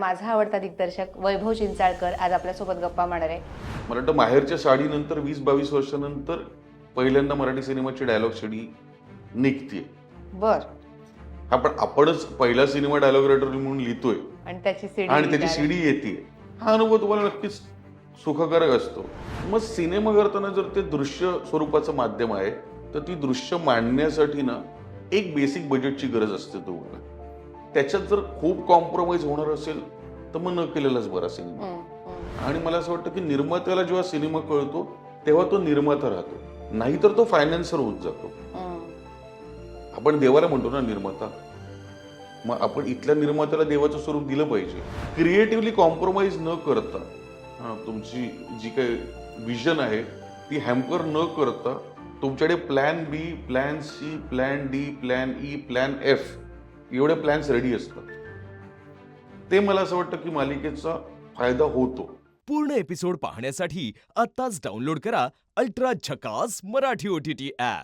माझा आवडता दिग्दर्शक वैभव चिंचाळकर आज आपल्यासोबत गप्पा मारणार आहे. मला वाटतं माहेरच्या साडीनंतर 20-22 वर्षानंतर पहिल्यांदा मराठी सिनेमाची डायलॉग शिडी निघते. बर. हा, पण आपणच पहिला सिनेमा डायलॉग रायटर म्हणून लिहितोय आणि त्याची आणि त्याची सीडी सीडी येते. हा अनुभव तुम्हाला नक्कीच सुखकारक असतो. मग सिनेमा करताना जर ते दृश्य स्वरूपाचं माध्यम आहे तर ती दृश्य मांडण्यासाठी ना एक बेसिक बजेटची गरज असते तुम्हाला. त्याच्यात जर खूप कॉम्प्रोमाइज होणार असेल तर मग न केलेलाच बरा सिनेमा. आणि मला असं वाटतं की निर्मात्याला जेव्हा सिनेमा कळतो तेव्हा तो निर्माता राहतो, नाहीतर तो फायनान्सर होत जातो. आपण देवाला म्हणतो ना निर्माता, मग आपण इथल्या निर्मात्याला देवाचं स्वरूप दिलं पाहिजे. क्रिएटिव्हली कॉम्प्रोमाइज न करता तुमची जी काही विजन आहे ती हॅम्पर न करता तुमच्याकडे plan B, plan C, plan D, plan E, plan F एवढे प्लॅन्स रेडी असतात. ते मला असं वाटतं की मालिकेचा फायदा होतो. पूर्ण एपिसोड पाहण्यासाठी आत्ताच डाउनलोड करा अल्ट्रा झकास मराठी OTT ॲप.